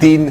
3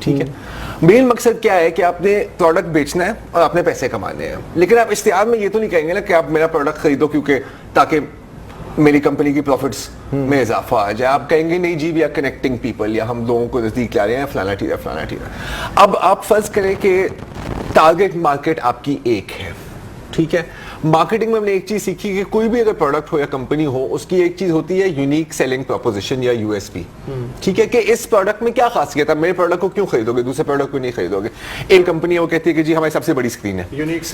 ٹھیک ہے. مین مقصد کیا ہے کہ آپ نے پروڈکٹ بیچنا ہے اور آپ نے پیسے کمانے ہیں, لیکن آپ اشتہار میں یہ تو نہیں کہیں گے نا کہ آپ میرا پروڈکٹ خریدو کیونکہ تاکہ میری کمپنی کی پروفٹس میں اضافہ آ جائے. آپ کہیں گے نہیں جی وی آر کنیکٹنگ پیپل, یا ہم لوگوں کو نزدیک لا رہے ہیں فلانا ٹھیک ہے فلانا ٹھیک ہے. اب آپ فرض کریں کہ ٹارگیٹ مارکیٹ آپ کی ایک ہے, ٹھیک ہے. مارکیٹنگ میں ہم نے ایک چیز سیکھی کہ کوئی بھی اگر پروڈکٹ ہو یا کمپنی ہو, اس کی ایک چیز ہوتی ہے یونیک سیلنگ پروپوزیشن یا یو ایس پی, ٹھیک ہے, کہ اس پروڈکٹ میں کیا خاصیت ہے, میرے پروڈکٹ کو کیوں خریدو گے, دوسرے پروڈکٹ کو نہیں خریدو گے. ایک کمپنی ہے وہ کہتی ہے کہ جی ہماری سب سے بڑی اسکرین ہے, یونیک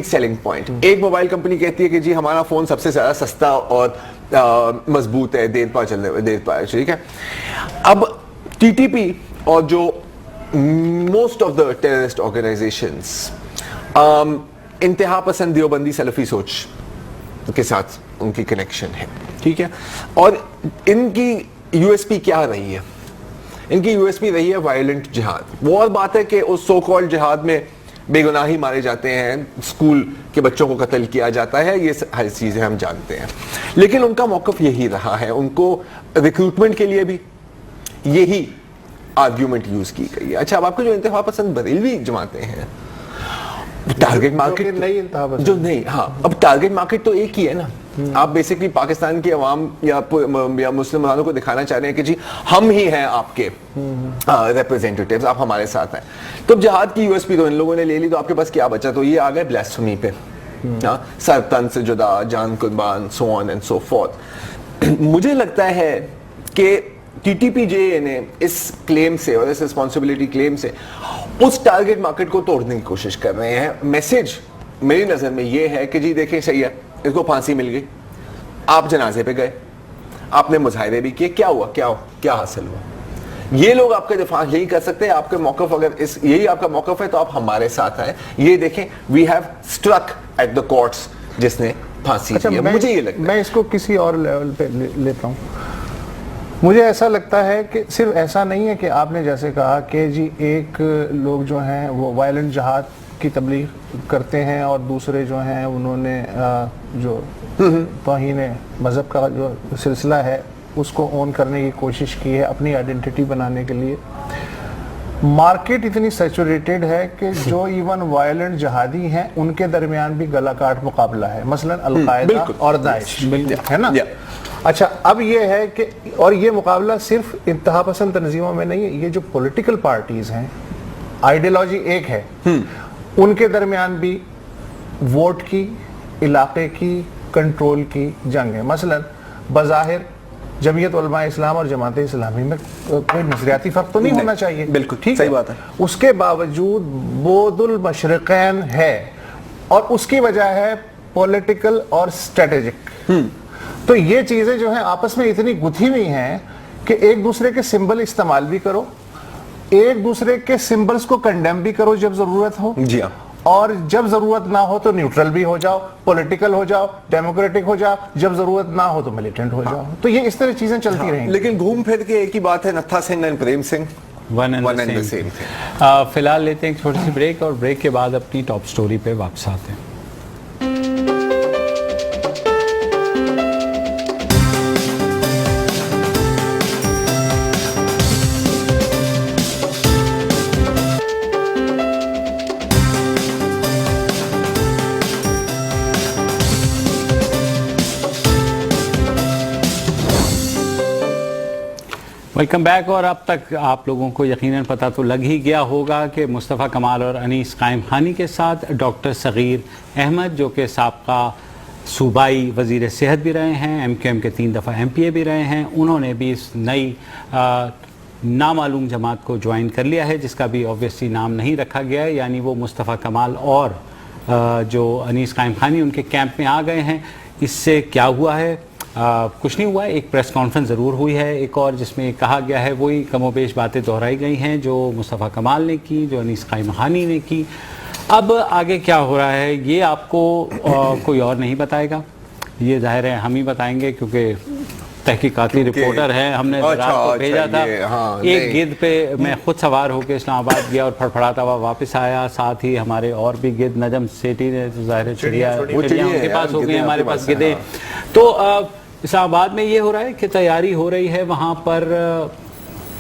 سیلنگ پوائنٹ. ایک موبائل کمپنی کہتی ہے کہ جی ہمارا فون سب سے زیادہ سستا اور مضبوط ہے, دیر پا چلنے دیر پا, ٹھیک ہے. اب ٹی ٹی پی اور جو most of the terrorist organisations انتہا پسند دیوبندی سلفی سوچ کے ساتھ ان کی کنیکشن ہے, ٹھیک ہے. اور ان کی یو ایس پی کیا رہی ہے, ان کی یو ایس پی رہی ہے وائلنٹ جہاد. وہ اور بات ہے کہ اس سو کالڈ جہاد میں بے گناہی مارے جاتے ہیں, اسکول کے بچوں کو قتل کیا جاتا ہے, یہ ہر چیزیں ہم جانتے ہیں, لیکن ان کا موقف یہی رہا ہے. ان کو ریکروٹمنٹ کے لیے بھی یہی آرگیومنٹ یوز کی گئی ہے. اچھا, اب آپ کو جو انتہا پسند بریلوی جماعتیں ہیں, ٹارگیٹ مارکیٹ جو نہیں, ہاں اب ٹارگیٹ مارکیٹ تو ایک ہی ہے نا. آپ بیسکلی پاکستان کی عوام یا مسلمانوں کو دکھانا چاہ رہے ہیں کہ جی ہم ہی ہیں آپ کے ریپرزینٹیٹیوز, آپ ہمارے ساتھ ہیں. تو جہاد کی یو ایس پی تو ان لوگوں نے لے لی, تو آپ کے پاس کیا بچا, تو یہ آ گئے بلیسفمی پہ, سر تن سے جدا, جان قربان, سو آن اینڈ سو فورتھ. مجھے لگتا ہے کہ ٹی ٹی پی جے نے اس کلیم سے اور اس رسپانسبلٹی کلیم سے اس ٹارگیٹ مارکیٹ کو توڑنے کی کوشش کر رہے ہیں. میسج میری نظر میں یہ ہے کہ جی دیکھیں صحیح ہے, اس کو پھانسی مل گئی, آپ جنازے پہ گئے, آپ نے مظاہرے بھی کیے, کیا ہوا, کیا حاصل ہوا. یہ لوگ آپ کا دفاع نہیں کر سکتے. آپ کا موقف اگر یہی آپ کا موقف ہے تو آپ ہمارے ساتھ آئے. یہ دیکھیں we have struck at the courts, جس نے پھانسی دی ہے. مجھے یہ لگتا ہے, میں اس کو کسی اور لیول پہ لیتا ہوں. مجھے ایسا لگتا ہے کہ صرف ایسا نہیں ہے کہ آپ نے جیسے کہا کہ جی ایک لوگ جو ہیں وہ وائلنٹ جہاد کی تبلیغ کرتے ہیں اور دوسرے جو ہیں انہوں نے جو توہین مذہب کا جو سلسلہ ہے اس کو اون کرنے کی کوشش کی ہے اپنی آئیڈینٹی بنانے کے لیے. مارکیٹ اتنی سیچوریٹڈ ہے کہ جو ایون وائلنٹ جہادی ہیں ان کے درمیان بھی گلا کاٹ مقابلہ ہے, مثلا القاعدہ اور داعش, ہے نا. اچھا, اب یہ ہے کہ اور یہ مقابلہ صرف انتہا پسند تنظیموں میں نہیں ہے, یہ جو پولیٹیکل پارٹیز ہیں آئیڈیالوجی ایک ہے, ان کے درمیان بھی ووٹ کی, علاقے کی, کنٹرول کی جنگ ہے. مثلا بظاہر جمعیت علماء اسلام اور جماعت اسلامی میں کوئی نظریاتی فرق تو نہیں ہونا چاہیے, بالکل ٹھیک صحیح بات ہے. اس کے باوجود بود المشرقین ہے, اور اس کی وجہ ہے پولیٹیکل اور اسٹریٹجک. تو یہ چیزیں جو ہیں آپس میں اتنی گتھی ہوئی ہیں کہ ایک دوسرے کے سمبل استعمال بھی کرو, ایک دوسرے کے سمبلز کو کنڈیم بھی کرو جب ضرورت ہو, جی ہاں, اور جب ضرورت نہ ہو تو نیوٹرل بھی ہو جاؤ, پولیٹیکل ہو جاؤ, ڈیموکریٹک ہو جاؤ, جب ضرورت نہ ہو تو ملیٹنٹ ہو جاؤ. تو یہ اس طرح چیزیں چلتی رہیں. لیکن گھوم پھر کے ایک ہی بات ہے, نتھا سنگھ اور Prem Singh one and the same. فی الحال لیتے ہیں ایک چھوٹی سی بریک, اور بریک کے بعد اپنی ٹاپ سٹوری پہ واپس آتے ہیں. Welcome back. اور اب تک آپ لوگوں کو یقیناً پتہ تو لگ ہی گیا ہوگا کہ مصطفیٰ کمال اور انیس قائم خانی کے ساتھ ڈاکٹر صغیر احمد, جو کہ سابقہ صوبائی وزیر صحت بھی رہے ہیں, ایم کیو ایم کے 3 دفعہ ایم پی اے بھی رہے ہیں, انہوں نے بھی اس نئی نامعلوم جماعت کو جوائن کر لیا ہے, جس کا بھی آبویسلی نام نہیں رکھا گیا ہے. یعنی وہ مصطفیٰ کمال اور جو انیس قائم خانی ان کے کیمپ میں آ گئے ہیں. اس سے کیا ہوا ہے؟ کچھ نہیں ہوا ہے. ایک پریس کانفرنس ضرور ہوئی ہے ایک اور, جس میں کہا گیا ہے وہی کم و بیش باتیں دہرائی گئی ہیں جو مصطفیٰ کمال نے کی, جو انیس قائم خانی نے کی. اب آگے کیا ہو رہا ہے یہ آپ کو کوئی اور نہیں بتائے گا, یہ ظاہر ہے ہم ہی بتائیں گے, کیونکہ تحقیقاتی رپورٹر ہے, ہم نے رات کو بھیجا تھا. ایک گدھ پہ میں خود سوار ہو کے اسلام آباد گیا اور پھڑپھڑاتا ہوا واپس آیا, ساتھ ہی ہمارے اور بھی گدھ, نجم سیٹی نے ظاہر چڑیا ان کے پاس ہو گئی, ہمارے پاس گدھے. تو اسلام آباد میں یہ ہو رہا ہے کہ تیاری ہو رہی ہے وہاں پر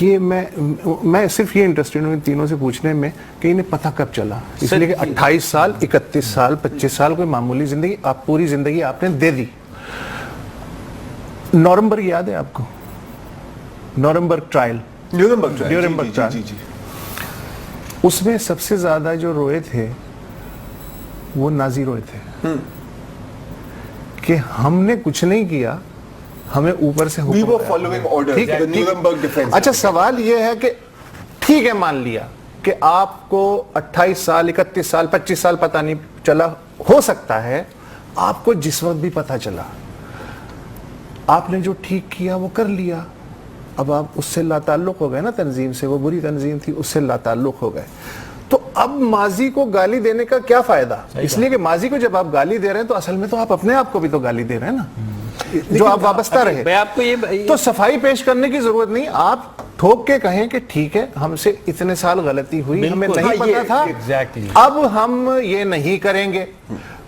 یہ میں صرف یہ انٹرسٹڈ ہوں ان تینوں سے پوچھنے میں کہ انہیں پتہ کب چلا، اس لیے کہ 28 سال 31 سال 25 سال کوئی معمولی زندگی، آپ پوری زندگی آپ نے دے دی. نورمبر یاد ہے آپ کو؟ نورمبرگ ٹرائل، نیورنبرگ ٹرائل، اس میں سب سے زیادہ جو روئے تھے وہ نازی روئے تھے کہ ہم نے کچھ نہیں کیا، ہمیں اوپر سے اچھا سوال یہ ہے کہ ٹھیک ہے مان لیا کہ آپ کو 28 سال 31 سال 25 سال پتہ نہیں چلا، ہو سکتا ہے آپ کو جس وقت بھی پتہ چلا آپ نے جو ٹھیک کیا وہ کر لیا، اب آپ اس سے لا تعلق ہو گئے نا تنظیم سے، وہ بری تنظیم تھی اس سے لا تعلق ہو گئے. تو اب ماضی کو گالی دینے کا کیا فائدہ؟ اس لیے کہ ماضی کو جب آپ گالی دے رہے ہیں تو اصل میں تو آپ اپنے آپ کو بھی تو گالی دے رہے ہیں نا، جو آپ وابستہ رہے. تو صفائی پیش کرنے کی ضرورت نہیں، آپ ٹھوک کے کہیں کہ ٹھیک ہے ہم سے اتنے سال غلطی ہوئی، ہمیں نہیں پتا تھا، اب ہم یہ نہیں کریں گے.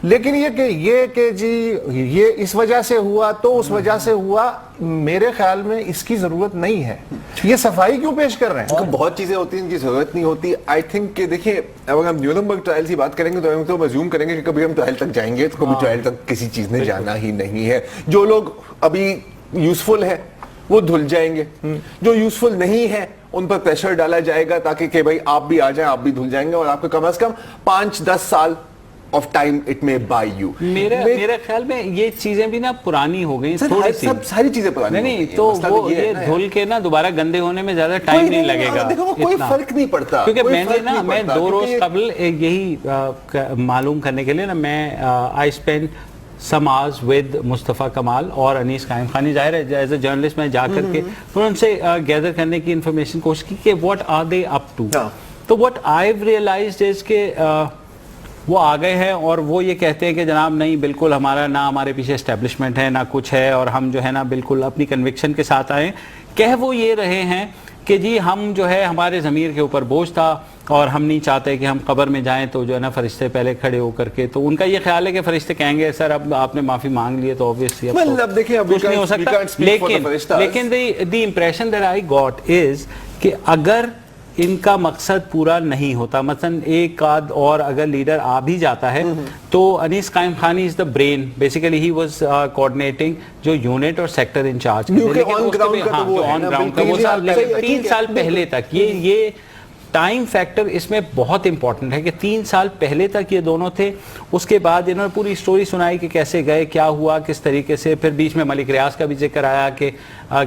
لیکن یہ کہ جی یہ اس وجہ سے ہوا تو اس وجہ سے ہوا، میرے خیال میں اس کی ضرورت نہیں ہے. یہ صفائی کیوں پیش کر رہے ہیں؟ بہت چیزیں ہوتی ہیں ان کی ضرورت نہیں ہوتی. آئی تھنک کہ دیکھیں اگر ہم نیورنبرگ ٹرائل کی بات کریں گے تو ہم تو ازیوم کریں گے کہ کبھی ہم ٹرائل تک جائیں گے تو کبھی ٹرائل تک کسی چیز نے جانا ہی نہیں ہے. جو لوگ ابھی یوزفل ہے وہ دھل جائیں گے، جو یوزفل نہیں ہے ان پر پریشر ڈالا جائے گا تاکہ کہ بھائی آپ بھی آ جائیں، آپ بھی دھل جائیں گے، اور آپ کو کم از کم 5-10 سال of time it may buy you. میرے خیال میں یہ چیزیں بھی نا پرانی ہو گئی تھوڑی سی، ساری چیزیں پرانی نہیں تو وہ یہ دھل کے نا دوبارہ گندے ہونے میں زیادہ ٹائم نہیں لگے گا، کوئی فرق نہیں پڑتا. کیونکہ میں 2 روز قبل یہی معلوم کرنے کے لیے نا میں I spent some hours with مصطفیٰ کمال اور انیس قائم خانی، ظاہر ہے ایز اے جرنلسٹ میں جا کر کے پھر ان سے گیدر کرنے کی انفارمیشن کوشش کی کہ what are they up to. تو what I've realized is کہ وہ آ گئے ہیں اور وہ یہ کہتے ہیں کہ جناب نہیں بالکل ہمارا نہ ہمارے پیچھے اسٹیبلشمنٹ ہے نہ کچھ ہے، اور ہم جو ہے نا بالکل اپنی کنوکشن کے ساتھ آئے. کہہ وہ یہ رہے ہیں کہ جی ہم جو ہے ہمارے ضمیر کے اوپر بوجھ تھا اور ہم نہیں چاہتے کہ ہم قبر میں جائیں تو جو ہے نا فرشتے پہلے کھڑے ہو کر کے، تو ان کا یہ خیال ہے کہ فرشتے کہیں گے سر اب آپ نے معافی مانگ لی ہے تو obviously اب دیکھیں کچھ نہیں ہو سکتا. لیکن the impression that I got is کہ اگر ان کا مقصد پورا نہیں ہوتا، مثلا ایک آدھ اور اگر لیڈر آ بھی جاتا ہے تو Anees Qaimkhani is the brain, basically he was coordinating جو یونٹ اور سیکٹر انچارج، لیکن 3 سال پہلے تک یہ ٹائم فیکٹر اس میں بہت امپورٹنٹ ہے کہ 3 سال پہلے تک یہ دونوں تھے. اس کے بعد انہوں نے پوری سٹوری سنائی کہ کیسے گئے، کیا ہوا، کس طریقے سے. پھر بیچ میں ملک ریاض کا بھی ذکر آیا کہ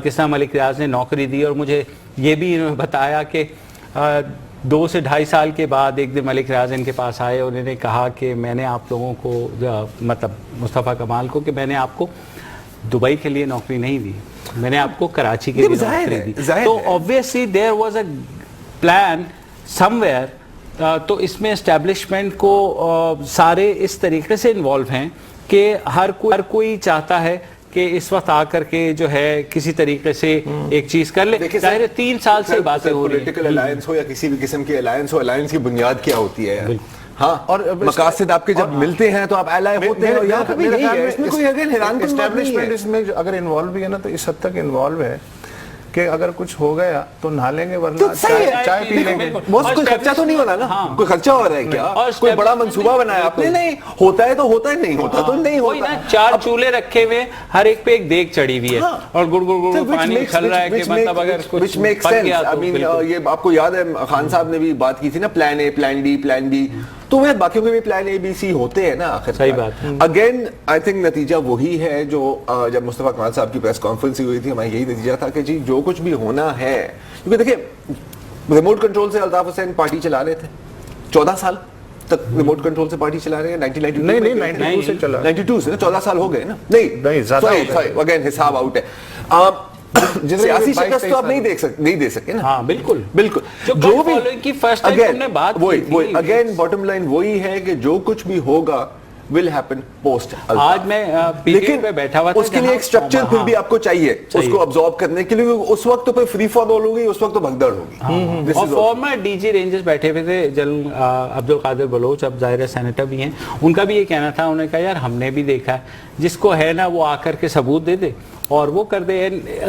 کس طرح ملک ریاض نے نوکری دی، اور مجھے یہ بھی انہوں نے بتایا کہ 2 سے 2.5 سال کے بعد ایک دن ملک ریاض ان کے پاس آئے اور انہوں نے کہا کہ میں نے آپ لوگوں کو مطلب مصطفیٰ کمال کو کہ میں نے آپ کو دبئی کے لیے نوکری نہیں دی، میں نے آپ کو کراچی کے لیے نوکری دی. تو obviously there was a plan somewhere. تو اس میں اسٹیبلشمنٹ کو سارے اس طریقے سے انوالو ہیں کہ ہر کوئی چاہتا ہے کہ اس وقت آ کر کے جو ہے کسی طریقے سے ایک چیز کر لے. ظاہر ہے 3 سال سے باتیں ہو رہی ہیں، پولیٹیکل الائنس ہو یا کسی بھی قسم کی الائنس ہو، الائنس کی بنیاد کیا ہوتی ہے؟ ہاں، اور مقاصد آپ کے جب ملتے ہیں تو آپ ایلائی ہوتے ہیں. یہاں پہ بھی یہی ہے، اس میں کوئی اگر حیران کن بات نہیں ہے. اس میں اگر انوالو بھی ہے نا تو اس حد تک انوالو ہے کہ اگر کچھ ہو گیا تو نہا لیں گے ورنہ چائے پی لیں گے. کوئی خرچہ تو نہیں ہونا نا، کوئی خرچہ ہو رہا ہے کیا؟ کوئی بڑا منصوبہ بنایا آپ نے؟ نہیں ہوتا ہے تو ہوتا ہے، نہیں ہوتا تو نہیں ہوتا. 4 چولہے رکھے ہوئے، ہر ایک پہ ایک دیگ چڑھی ہوئی ہے اور گڑ گڑ گڑ پانی کھل رہا ہے کہ مطلب اگر کچھ پک گیا تو یہ آپ کو یاد ہے خان صاحب نے بھی بات کی تھی نا، plan a, plan be, plan D. تو وہ باقیوں کے بھی پلان اے بی سی ہوتے ہیں نا آخر. صحیح بات. اگین آئی تھنک نتیجہ وہی ہے جو جب مصطفیٰ کمال صاحب کی پریس کانفرنس ہوئی تھی ہمارا یہی نتیجہ تھا کہ جی جو کچھ بھی ہونا ہے، کیونکہ دیکھیں ریموٹ کنٹرول سے الطاف حسین پارٹی چلا رہے تھے 14 سال تک، ریموٹ کنٹرول سے پارٹی چلا رہے ہیں 92 سے چلا، 92 سے 14 سال ہو گئے نا. نہیں اگین حساب آؤٹ ہے. سیاسی شکست تو آپ نہیں دے سکے نا. ہاں بالکل بالکل. جو بھی فرسٹ ٹائم ہم نے بات وہی اگین باٹم لائن وہی ہے کہ جو کچھ بھی ہوگا will happen post. آج میں پی ٹی ایم پہ بیٹھا ہوا تھا، اس کے لیے ایک سٹرکچر پھر بھی آپ کو چاہیے اس کو ابزارب کرنے کے لیے. اس وقت تو پھر فری فال ہوگی، اس وقت تو بھگدڑ ہوگی. اور فارمر ڈی جی رینجرز بیٹھے ہوئے تھے، جنرل عبد القادر بلوچ، اب ظاہر سینیٹر بھی ہیں، ان کا بھی یہ کہنا تھا، انہوں نے کہا یار ہم نے بھی دیکھا ہے جس کو ہے نا وہ آ کر کے ثبوت دے دے، اور وہ کر دے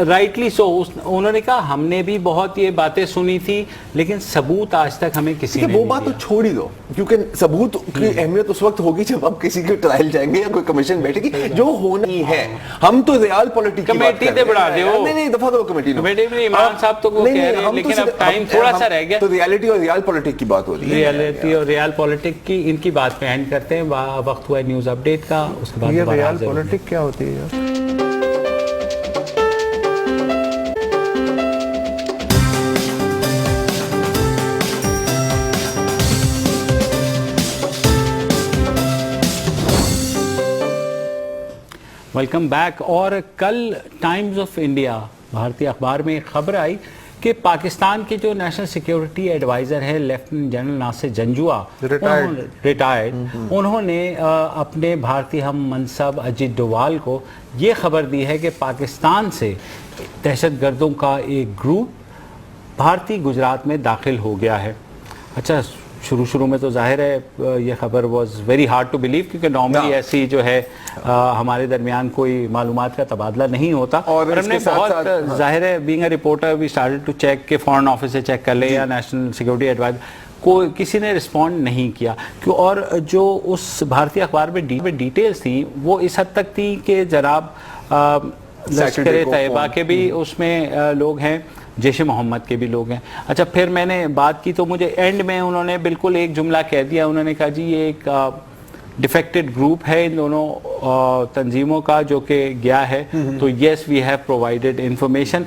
رائٹلی سو. انہوں نے کہا ہم نے بھی بہت یہ باتیں سنی تھی لیکن ثبوت آج تک ہمیں کسی نے وہ بات تو چھوڑ ہی دو, کیونکہ ثبوت کی اہمیت اس وقت ہوگی جب آپ کسی کے ٹرائل جائیں گے یا کوئی کمیشن بیٹھے گی, جو ہونا ہی ہے. ہم تو ریال پالیٹک کی بات کر رہے ہیں. بڑھا دے وہ نہیں دفعہ کرو کمیٹی میں عمران صاحب تو وہ کہہ رہے ہیں لیکن اب ٹائم تھوڑا سا رہ گیا. تو ریالٹی اور ریال پالیٹک کی بات ہو رہی ہے. ریالٹی اور ریال پالیٹک کی ان کی بات پہ اینڈ کرتے ہیں. وقت ہوا ہے نیوز اپڈیٹ کا, اس کے بعد یہ ریال پالیٹک کیا ہوتی ہے؟ Welcome back. اور کل ٹائمز آف انڈیا بھارتی اخبار میں ایک خبر آئی کہ پاکستان کے جو نیشنل سیکیورٹی ایڈوائزر ہے لیفٹیننٹ جنرل ناصر جنجوعہ, ریٹائرڈ, انہوں نے اپنے بھارتی ہم منصب اجیت ڈووال کو یہ خبر دی ہے کہ پاکستان سے دہشت گردوں کا ایک گروپ بھارتی گجرات میں داخل ہو گیا ہے. اچھا, شروع میں تو ظاہر ہے یہ خبر was very hard to believe, کیونکہ نارملی ایسی جو ہے ہمارے درمیان کوئی معلومات کا تبادلہ نہیں ہوتا. اور ہم نے بہت ظاہر ہے being a reporter we started to check کہ فارن آفس سے چیک کر لے یا نیشنل سیکورٹی ایڈوائزر, کوئی کسی نے رسپونڈ نہیں کیا. اور جو اس بھارتی اخبار میں ڈیٹیلز تھیں وہ اس حد تک تھی کہ جناب لشکر طیبہ کے بھی اس میں لوگ ہیں, جیش محمد کے بھی لوگ ہیں. اچھا, پھر میں نے بات کی تو مجھے اینڈ میں انہوں نے بالکل ایک جملہ کہہ دیا. انہوں نے کہا جی یہ ایک ڈیفیکٹڈ گروپ ہے ان دونوں تنظیموں کا جو کہ گیا ہے, تو یس وی ہیو پرووائڈڈ انفارمیشن.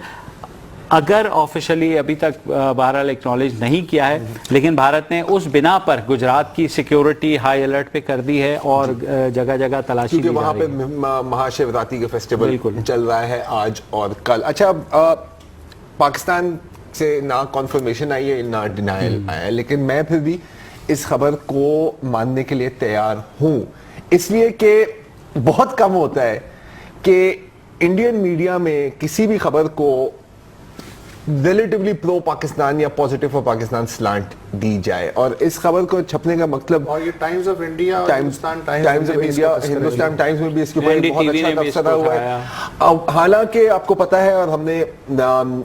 اگر آفیشلی ابھی تک بہرحال ایکنالج نہیں کیا ہے, لیکن بھارت نے اس بنا پر گجرات کی سیکیورٹی ہائی الرٹ پہ کر دی ہے اور جگہ جگہ تلاشی کی جا رہی ہے. کیونکہ وہاں پہ مہاشیوراتی کا فیسٹیول چل رہا ہے آج اور کل. اچھا, پاکستان سے نہ کنفرمیشن آئی ہے نہ ڈینائل آیا ہے, لیکن میں پھر بھی اس خبر کو ماننے کے لیے تیار ہوں, اس لیے کہ بہت کم ہوتا ہے کہ انڈین میڈیا میں کسی بھی خبر کو ریلیٹیولی پرو پاکستان یا پازیٹیو فار پاکستان سلانٹ دی جائے. اور اس خبر کو چھپنے کا مطلب, اور یہ Times of India, Hindustan Times میں بھی اس کے اوپر بہت اچھا تبصرہ ہوا ہے. حالانکہ آپ کو پتا ہے, اور ہم نے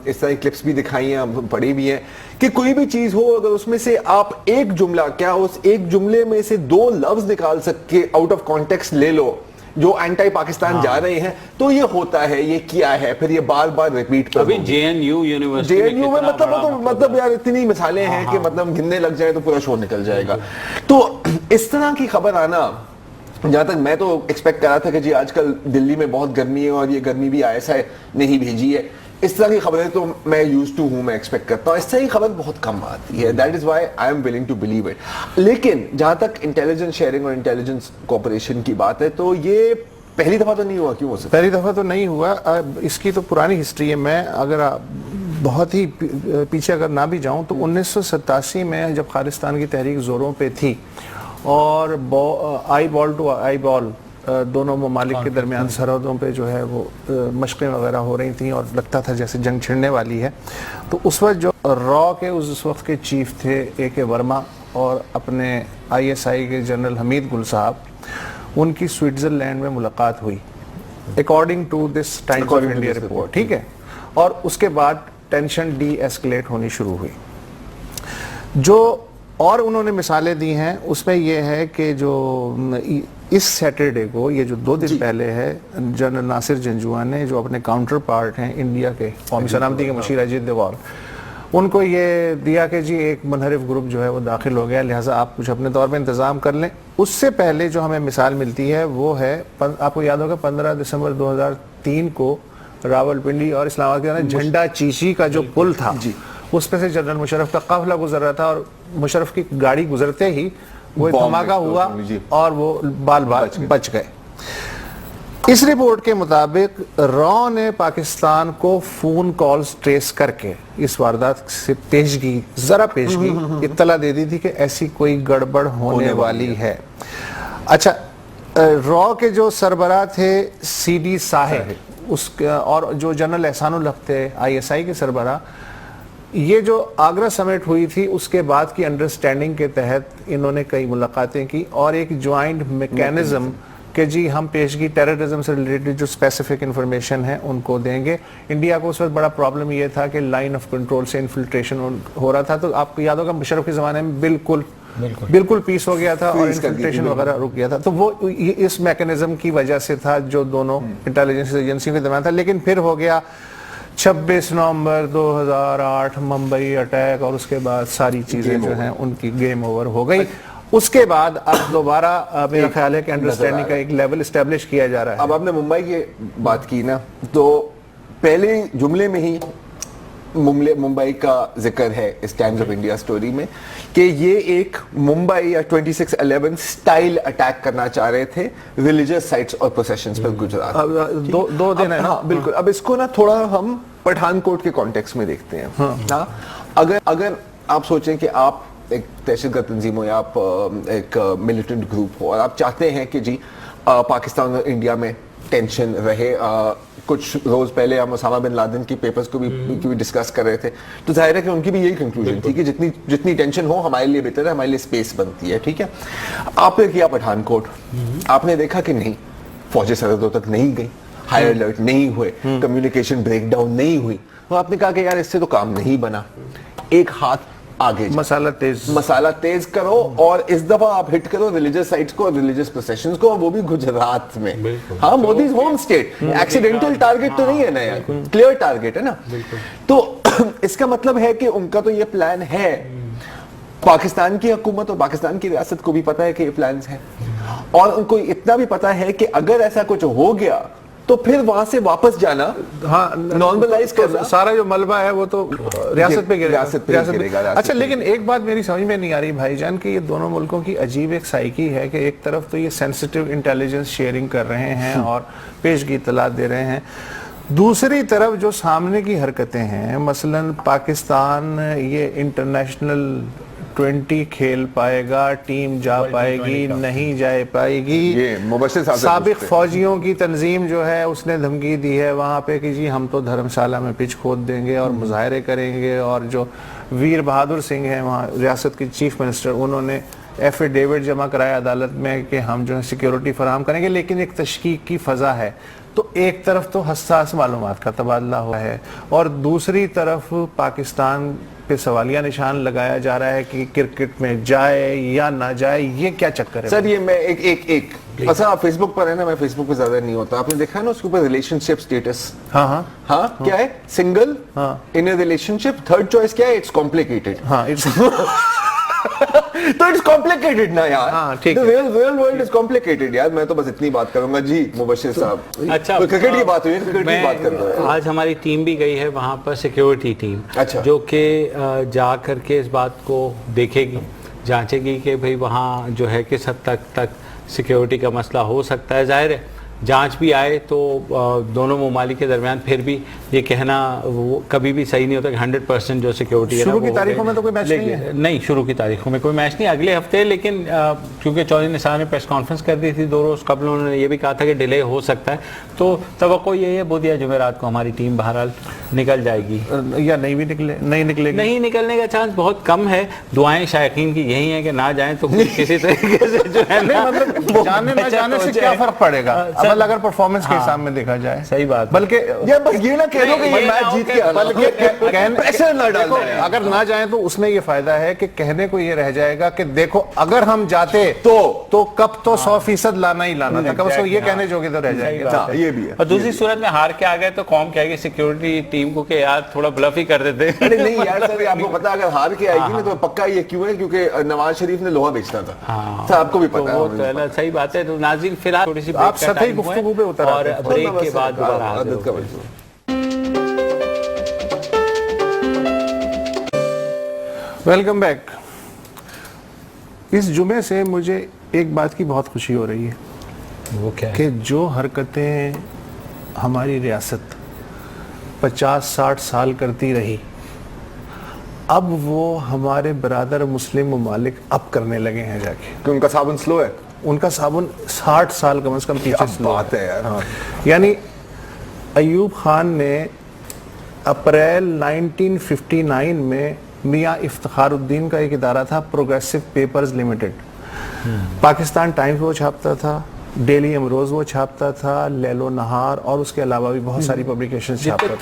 اس طرح کلپس بھی دکھائی ہیں, پڑھی بھی ہیں, کہ کوئی بھی چیز ہو اگر اس میں سے آپ ایک جملہ, کیا اس ایک جملے میں سے 2 لفظ نکال سکے آؤٹ آف کانٹیکسٹ لے لو جو اینٹائی پاکستان جا رہے ہیں, تو یہ ہوتا ہے, یہ کیا ہے, پھر یہ بار بار ریپیٹ کر. ابھی جے این یو میں مطلب یار اتنی مثالیں ہیں کہ مطلب گننے لگ جائے تو پورا شو نکل جائے گا. تو اس طرح کی خبر آنا, جہاں تک میں تو ایکسپیکٹ کر رہا تھا کہ جی آج کل دلی میں بہت گرمی ہے اور یہ گرمی بھی ISI نے ہی بھیجی ہے, اس طرح کی خبریں تو میں یوز ٹو ہوں, میں ایکسپیکٹ کرتا ہوں. اس طرح کی خبر بہت کم آتی ہے, that is why I am willing to believe it. لیکن جہاں تک انٹیلیجنس شیئرنگ اور انٹیلیجنس کوپریشن کی بات ہے, تو یہ پہلی دفعہ تو نہیں ہوا. کیوں ہو سکتا؟ پہلی دفعہ تو نہیں ہوا, اس کی تو پرانی ہسٹری ہے. میں اگر بہت ہی پیچھے اگر نہ بھی جاؤں تو 1987 میں جب خالصتان کی تحریک زوروں پہ تھی اور آئی بال ٹو آئی بال دونوں ممالک کے درمیان سرحدوں پہ جو ہے وہ مشقیں وغیرہ ہو رہی تھیں اور لگتا تھا جیسے جنگ چھڑنے والی ہے, تو اس وقت جو را کے اس وقت کے چیف تھے AK ورما اور اپنے ISI کے جنرل حمید گل صاحب, ان کی سوئٹزرلینڈ میں ملاقات ہوئی according to this Times of India report, ٹھیک ہے. اور اس کے بعد ٹینشن ڈی ایسکلیٹ ہونی شروع ہوئی. جو اور انہوں نے مثالیں دی ہیں اس میں یہ ہے کہ جو اس سیٹرڈے کو, یہ جو 2 دن پہلے ہے, جنرل ناصر جنجوعہ نے جو اپنے کاؤنٹر پارٹ ہیں انڈیا کے قومی سلامتی کے مشیر اجیت ڈووال, ان کو یہ دیا کہ جی ایک منحرف گروپ جو ہے وہ داخل ہو گیا, لہٰذا آپ کچھ اپنے طور پہ انتظام کر لیں. اس سے پہلے جو ہمیں مثال ملتی ہے وہ ہے, آپ کو یاد ہوگا 15 دسمبر 2003 کو راولپنڈی اور اسلام آباد کے اندر جھنڈا چیشی کا جو پل تھا, اس پہ سے جنرل مشرف کا قافلہ گزر رہا تھا اور مشرف کی گاڑی گزرتے ہی وہ دھماکہ ہوا اور وہ بال بچ گئے. اس رپورٹ کے مطابق را نے پاکستان کو فون کالز ٹریس کر کے اس واردات سے پیشگی اطلاع دے دی تھی کہ ایسی کوئی گڑبڑ ہونے والی ہے. اچھا, را کے جو سربراہ تھے CD صاحب اس اور جو جنرل احسان الحق تھے ISI کے سربراہ, یہ جو آگرہ سمٹ ہوئی تھی اس کے بعد کی انڈرسٹینڈنگ کے تحت انہوں نے کئی ملاقاتیں کی اور ایک جوائنٹ میکینزم کہ جی ہم پیشگی ٹیررزم سے ریلیٹڈ جو اسپیسیفک انفارمیشن ہے ان کو دیں گے. انڈیا کو اس وقت بڑا پرابلم یہ تھا کہ لائن آف کنٹرول سے انفلٹریشن ہو رہا تھا, تو آپ کو یاد ہوگا مشرف کے زمانے میں بالکل پیس ہو گیا تھا اور انفلٹریشن وغیرہ رک گیا تھا. تو وہ اس میکنزم کی وجہ سے تھا جو دونوں انٹیلیجنس ایجنسیوں کے درمیان تھا. لیکن پھر ہو گیا 26 نومبر 2008 ممبئی اٹیک, اور اس کے بعد ساری چیزیں جو ہیں ان کی گیم اوور ہو گئی. اس کے بعد اب دوبارہ میرا خیال ہے کہ انڈرسٹینڈنگ کا ایک لیول اسٹیبلش کیا جا رہا ہے. اب آپ نے ممبئی کی بات کی نا, تو پہلے جملے میں ہی ممبئی کا ذکر ہے اس ٹائمز آف انڈیا سٹوری میں کہ یہ ایک ممبئی یا 26/11 سٹائل اٹیک کرنا چاہ رہے تھے ریلیجیس سائٹس اور پروسیشنز پر گجرات. دو دن ہے نا, بالکل. اب اس کو نا تھوڑا ہم پٹھان کوٹ کے کانٹیکس میں دیکھتے ہیں. اگر آپ سوچیں کہ آپ ایک دہشت گرد تنظیم ہو یا آپ ایک ملیٹنٹ گروپ ہو اور آپ چاہتے ہیں کہ جی پاکستان اور انڈیا میں ٹینشن رہے. کچھ روز پہلے ہم اسامہ بن لادن کی پیپرز کو بھی ڈسکس کر رہے تھے, تو ظاہر ہے کہ ان کی بھی یہی کنکلوژن تھی کہ جتنی ٹینشن ہو ہمارے لیے بہتر ہے, ہمارے لیے اسپیس بنتی ہے. ٹھیک ہے, آپ نے کیا پٹھان کوٹ, آپ نے دیکھا کہ نہیں فوجیں سرحدوں تک نہیں گئی, ہائی الرٹ نہیں ہوئے, کمیونیکیشن بریک ڈاؤن نہیں ہوئی, تو آپ نے کہا کہ یار اس سے تو کام نہیں بنا, ایک ہاتھ آگے مسالہ تیز کرو اور اس دفعہ آپ ہٹ کرو ریلیجیس سائٹس کو, ریلیجیس پروسیشنز کو, وہ بھی گجرات میں. ہاں, Modi's home state, accidental target تو نہیں ہے نا یار, کلیئر ٹارگیٹ ہے نا. تو اس کا مطلب ہے کہ ان کا تو یہ پلان ہے. پاکستان کی حکومت اور پاکستان کی ریاست کو بھی پتا ہے کہ یہ پلانز ہیں, اور ان کو اتنا بھی پتا ہے کہ اگر ایسا کچھ ہو گیا تو پھر وہاں سے واپس جانا, نارملائز کرنا, سارا جو ملبہ ہے وہ تو ریاست پہ گرے گا. اچھا, لیکن ایک بات میری سمجھ میں نہیں آ رہی بھائی جان کہ یہ دونوں ملکوں کی عجیب ایک سائیکی ہے کہ ایک طرف تو یہ سینسٹیو انٹیلیجنس شیئرنگ کر رہے ہیں اور پیشگی اطلاعات دے رہے ہیں, دوسری طرف جو سامنے کی حرکتیں ہیں, مثلا پاکستان یہ انٹرنیشنل 20 کھیل پائے گا, ٹیم جا پائے گی, نہیں جا پائے گی. سابق فوجیوں کی تنظیم جو ہے اس نے دھمکی دی ہے وہاں پہ کہ جی ہم تو دھرمشالہ میں پچ کھود دیں گے اور مظاہرے کریں گے. اور جو ویر بہادر سنگھ ہیں وہاں ریاست کے چیف منسٹر, انہوں نے ایفیڈیوٹ جمع کرایا عدالت میں کہ ہم جو ہے سیکیورٹی فراہم کریں گے, لیکن ایک تشکیک کی فضا ہے. تو ایک طرف تو حساس معلومات کا تبادلہ ہوا ہے اور دوسری طرف پاکستان پہ سوالیہ نشان لگایا جا رہا ہے کہ کرکٹ میں جائے یا نہ جائے. یہ کیا چکر ہے سر؟ یہ میں ایک اصلا آپ فیس بک پر ہے نا, میں فیس بک پہ زیادہ نہیں ہوتا, آپ نے دیکھا ہے نا اس کے اوپر ریلیشن شپ اسٹیٹس. ہاں کیا ہے, single in a relation ship, third choice کیا ہے, اٹس کمپلیکیٹڈ. تو اٹس کمپلیکیٹڈ نا یار, ریئل ورلڈ از کمپلیکیٹڈ یار. میں تو بس اتنی بات کروں گا. جی مبشر صاحب, اچھا کرکٹ کی بات ہوئی ہے, کرکٹ کی بات کر رہا ہوں. آج ہماری ٹیم بھی گئی ہے وہاں پر, سیکیورٹی ٹیم, جو کہ جا کر کے اس بات کو دیکھے گی, جانچے گی کہ بھئی وہاں جو ہے کس حد تک سیکیورٹی کا مسئلہ ہو سکتا ہے. ظاہر ہے جانچ بھی آئے تو دونوں ممالک کے درمیان پھر بھی یہ کہنا وہ کبھی بھی صحیح نہیں ہوتا کہ 100% جو سیکیورٹی ہے. شروع کی تاریخوں میں تو کوئی میچ نہیں ہے. نہیں, شروع کی تاریخوں میں کوئی میچ نہیں, اگلے ہفتے. لیکن کیونکہ چودھری نثار نے پریس کانفرنس کر دی تھی 2 روز قبل, انہوں نے یہ بھی کہا تھا کہ ڈیلے ہو سکتا ہے. تو توقع یہ ہے بدھ یا جمعرات کو ہماری ٹیم بہرحال نکل جائے گی, یا نہیں نکلنے کا چانس بہت کم ہے. دعائیں شائقین کی یہی ہیں کہ نہ جائیں تو کسی طریقے سے جو ہے مطلب جانے نہ جانے سے کیا فرق پڑے گا اگر پرفارمنس کے حساب میں دیکھا جائے. صحیح بات, بلکہ یہ نہ کہہ دو کہ یہ میچ جیت کے آنا, پریشر نہ ڈالو. اگر نہ جائیں تو اس میں یہ فائدہ ہے کہ کہنے کو یہ رہ جائے گا کہ دیکھو اگر ہم جاتے تو کب تو 100% لانا ہی لانا تھا, کب اس کو یہ کہنے جو کہ تو رہ جائے گا. یہ بھی ہے. اور دوسری صورت میں ہار کے آ گئے تو قوم کہے گی سیکیورٹی ٹیم کو کہ یار تھوڑا بلف ہی کر دیتے. نہیں یار سر, آپ کو پتا اگر ہار کے آئے گی نا تو پکا یہ کیوں ہے, کیونکہ نواز شریف نے لوہا بیچنا تھا. آپ کو بھی پتا ہے. صحیح بات ہے. تو ناظرین فی الحال تھوڑی سی آپ سطحی گفتگو پہ اتر اور بریک کے بعد دوبارہ حاضر ہوں. Welcome back. اس جمعے سے مجھے ایک بات کی بہت خوشی ہو رہی ہے, وہ کیا ہے کہ جو حرکتیں ہماری ریاست 50-60 سال کرتی رہی, اب وہ ہمارے برادر مسلم ممالک اب کرنے لگے ہیں جا کے. کہ ان کا صابن سلو ہے, ان کا صابن 60 سال کم از کم پیچھے سلو بات ہے یار. یعنی ایوب خان نے اپریل 1959 میں میاں افتخار الدین کا ایک ادارہ تھا progressive papers limited, Pakistan Times وہ چھاپتا تھا, ڈیلی امروز وہ چھاپتا تھا, لیل و نہار, اور اس کے علاوہ بھی بہت ساری پبلیکیشن چھاپتا تھا.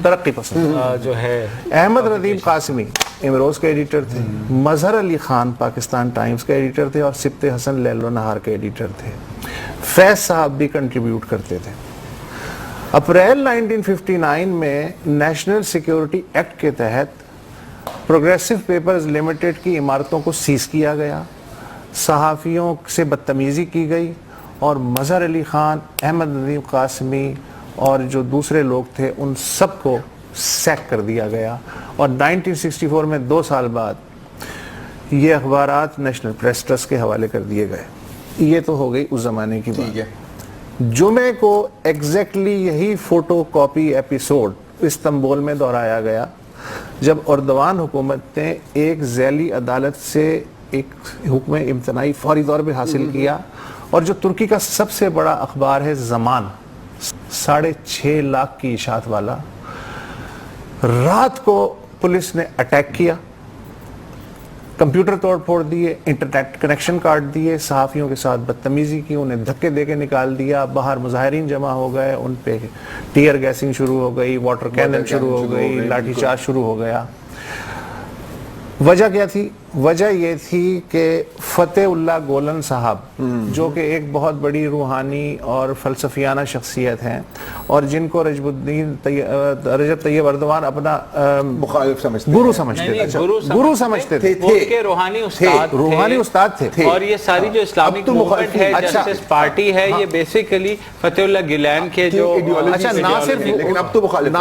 ترقی پسند جو ہے. احمد ردیف قاسمی امروز کے ایڈیٹر تھے, مظہر علی خان پاکستان ٹائمز کے ایڈیٹر تھے, اور سبت حسن لیل و نہار کے ایڈیٹر تھے. فیض صاحب بھی کنٹریبیوٹ کرتے تھے. اپریل 1959 میں نیشنل سیکیورٹی ایکٹ کے تحت پروگریسو پیپرز لمیٹڈ کی عمارتوں کو سیز کیا گیا, صحافیوں سے بدتمیزی کی گئی, اور مظہر علی خان, احمد ردیف قاسمی اور جو دوسرے لوگ تھے ان سب کو سیک کر دیا گیا. اور 1964 میں 2 سال بعد یہ اخبارات نیشنل پریس ٹرسٹ کے حوالے کر دیے گئے. یہ تو ہو گئی اس زمانے کی بات. جمعے کو ایگزیکٹلی یہی فوٹو کاپی ایپیسوڈ استنبول میں دہرایا گیا جب اردوان حکومت نے ایک ذیلی عدالت سے ایک حکم امتناعی فوری طور پہ حاصل کیا, اور جو ترکی کا سب سے بڑا اخبار ہے زمان, 6.5 لاکھ کی اشاعت والا, رات کو پولیس نے اٹیک کیا, کمپیوٹر توڑ پھوڑ دیے, انٹرنیٹ کنیکشن کاٹ دیے, صحافیوں کے ساتھ بدتمیزی کی, انہیں دھکے دے کے نکال دیا, باہر مظاہرین جمع ہو گئے, ان پہ ٹیئر گیسنگ شروع ہو گئی, واٹر کینن شروع ہو گئی, لاٹھی چارج شروع ہو گیا. وجہ کیا تھی؟ وجہ یہ تھی کہ فتح اللہ گولن صاحب جو کہ ایک بہت بڑی روحانی اور فلسفیانہ شخصیت ہیں, اور جن کو رجب طیب اردوان اپنا مخالف سمجھتے گرو سمجھتے تھے, گرو سمجھتے تھے, وہ ان کے روحانی استاد تھے. اور یہ ساری جو اسلامک موومنٹ ہے, جسٹس پارٹی ہے, یہ بیسیکلی فتح اللہ گیلان کے جو نہ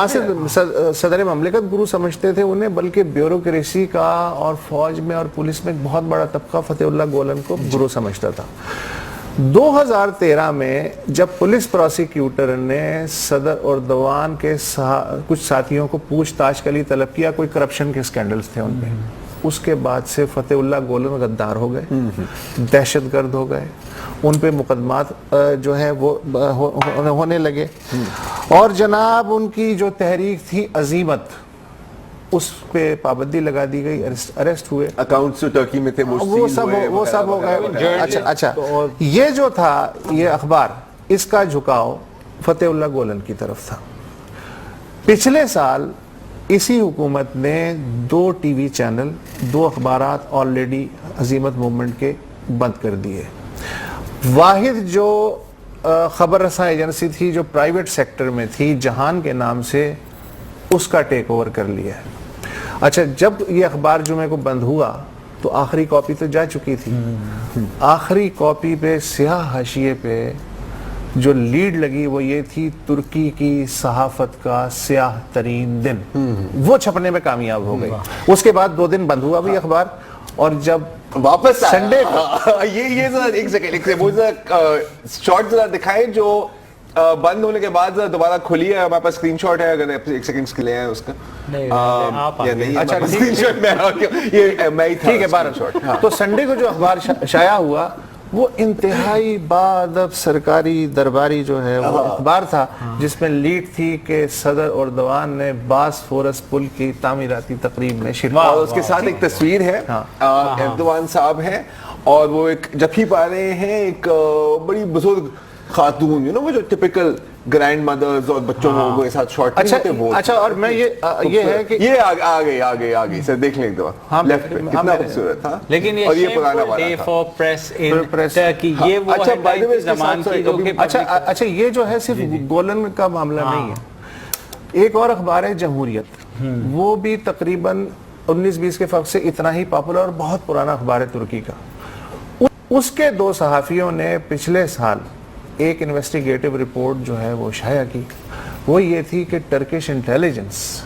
صرف صدر مملکت گرو سمجھتے تھے انہیں, بلکہ بیوروکریسی کا اور فوج میں اور پولیس میں ایک بہت بڑا طبقہ فتح اللہ گولن کو گرو سمجھتا تھا. 2013 میں جب پولیس پروسیکیوٹر نے صدر اردوان کے کچھ ساتھیوں کو پوچھ تاچھ کے لیے طلب کیا, کوئی کرپشن کے سکینڈلز تھے ان پہ, اس کے بعد سے فتح اللہ گولن غدار ہو گئے, دہشت گرد ہو گئے, ان پہ مقدمات جو ہے وہ ہونے لگے, اور جناب ان کی جو تحریک تھی عزیمت, اس پہ پابندی لگا دی گئی, اریسٹ ہوئے, اکاؤنٹس جو ترکی میں تھے وہ سب ہو گئے. اچھا یہ جو تھا یہ اخبار, اس کا جھکاؤ فتح اللہ گولن کی طرف تھا. پچھلے سال اسی حکومت نے 2 ٹی وی چینل, 2 اخبارات آلریڈی عزیمت موومنٹ کے بند کر دیے. واحد جو خبر رساں ایجنسی تھی جو پرائیویٹ سیکٹر میں تھی, جہان کے نام سے, اس کا ٹیک اوور کر لیا ہے. اچھا جب یہ اخبار جمعے کو بند ہوا تو آخری کاپی تو جا چکی تھی. آخری کاپی پہ سیاہ حاشیے پہ جو لیڈ لگی وہ یہ تھی, ترکی کی صحافت کا سیاہ ترین دن. وہ چھپنے میں کامیاب ہو گئی. اس کے بعد 2 دن بند ہوا بھی اخبار, اور جب واپس سنڈے کو یہ ذرا ایک سیکنڈ وہ شارٹ ذرا دکھائیں جو بند ہونے کے بعد دوبارہ کھلی ہے. ہمارے پاس اسکرین شاٹ ہے, اگر ایک سیکنڈ کے لیے ہیں اس کا. اچھا ٹھیک ہے, 12 شارٹ. تو سنڈے کو جو اخبار شائع ہوا وہ انتہائی بادب سرکاری درباری جو ہے وہ اخبار تھا, جس میں لیڈ تھی کہ صدر اردوان نے باسفورس پل کی تعمیراتی تقریب میں شرکت, اور اس کے ساتھ ایک تصویر ہے, اردوان صاحب ہیں, اور وہ ایک جفی پا رہے ہیں ایک بڑی بزرگ خاتون, وہ جو ٹپیکل گرینڈ مدرز اور بچوں کو کے ساتھ شارٹ اچھا. اور میں یہ ہے کہ یہ آگے سر دیکھ لیں ایک دفعہ لیفٹ پہ, کتنا خوبصورت تھا. لیکن یہ پرانا والا تھا. یہ وہ زمان کی جو کہ اچھا یہ جو ہے صرف گولن کا معاملہ نہیں ہے. ایک اور اخبار ہے جمہوریت, وہ بھی تقریباً 19-20 کے فرق سے اتنا ہی پاپولر اور بہت پرانا اخبار ہے ترکی کا. اس کے 2 صحافیوں نے پچھلے سال ایک انویسٹیگیٹو رپورٹ جو ہے وہ شائع کی. وہ یہ تھی کہ ٹرکش انٹیلیجنس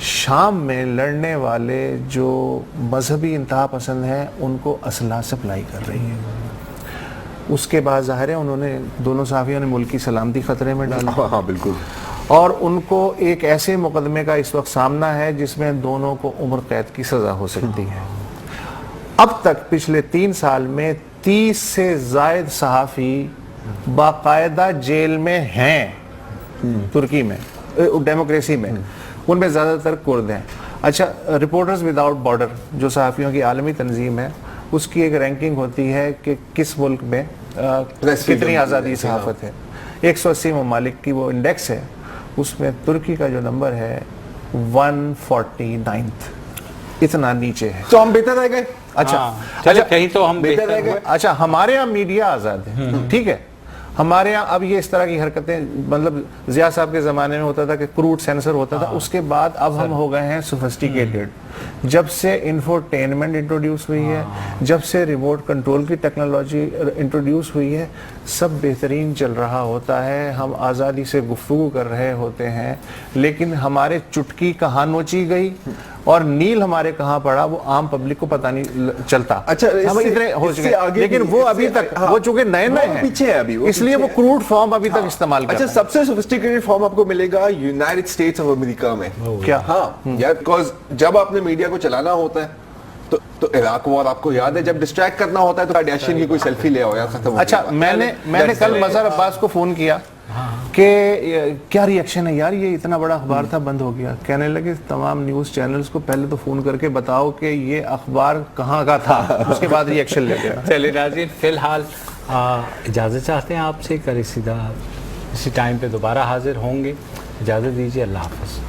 شام میں لڑنے والے جو مذہبی انتہا پسند ہیں ان کو اسلحہ سپلائی کر رہی ہے. اس کے بعد ظاہر ہے انہوں نے, دونوں صحافیوں نے ملک کی سلامتی خطرے میں ڈالا. ہاں بالکل. اور ان کو ایک ایسے مقدمے کا اس وقت سامنا ہے جس میں دونوں کو عمر قید کی سزا ہو سکتی ہے. اب تک پچھلے 3 سال میں 30 سے زائد صحافی باقاعدہ جیل میں ہیں ترکی میں, ڈیموکریسی میں. ان میں زیادہ تر کرد ہیں. اچھا رپورٹرز وداؤٹ بارڈر جو صحافیوں کی عالمی تنظیم ہے, اس کی ایک رینکنگ ہوتی ہے کہ کس ملک میں کتنی آزادی صحافت ہے. 180 ممالک کی وہ انڈیکس ہے, اس میں ترکی کا جو نمبر ہے 149th, اتنا نیچے ہے. تو ہم بہتر رہ گئے. اچھا چلے کہیں تو ہم بہتر رہ گئے. اچھا ہمارے یہاں میڈیا آزاد ہے, ٹھیک ہے. ہمارے یہاں اب یہ اس طرح کی حرکتیں, مطلب ضیاء صاحب کے زمانے میں ہوتا تھا کہ کروٹ سینسر ہوتا تھا, اس کے بعد اب ہم ہو گئے ہیں سوفسٹیکیٹڈ. جب سے انفوٹینمنٹ انٹروڈیوس ہوئی ہے, جب سے ریموٹ کنٹرول کی ٹیکنالوجی انٹروڈیوس ہوئی ہے, سب بہترین چل رہا ہوتا ہے. ہم آزادی سے گفتگو کر رہے ہوتے ہیں, لیکن ہمارے چٹکی کہاں نوچی گئی اور نیل ہمارے کہاں پڑا وہ عام پبلک کو پتہ نہیں چلتا. اچھا ہم اتنے ہو چکے, لیکن وہ ابھی تک وہ چونکہ نئے نئے ہیں پیچھے ہے ابھی, اس لیے وہ کروڈ فارم ابھی تک استعمال کرتے ہیں. اچھا سب سے سوفسٹیکیٹڈ فارم آپ کو ملے گا یونائٹڈ اسٹیٹس آف امریکہ میں. کیا؟ ہاں یار, بیکاز جب آپ نے میڈیا کو چلانا ہوتا ہے تو عراق وار آپ کو یاد ہے, جب ڈسٹریکٹ کرنا ہوتا ہے تو کارڈیشین کی کوئی سیلفی لے آؤ یار, ختم. اچھا میں نے کل مظہر عباس کو فون کیا کہ کیا ری ایکشن ہے یار, یہ اتنا بڑا اخبار تھا بند ہو گیا. کہنے لگے تمام نیوز چینلز کو پہلے تو فون کر کے بتاؤ کہ یہ اخبار کہاں کا تھا, اس کے بعد ری ایکشن لے گیا. چلے ناظرین, فی الحال اجازت چاہتے ہیں آپ سے, کر اسی ٹائم پہ دوبارہ حاضر ہوں گے. اجازت دیجیے, اللہ حافظ.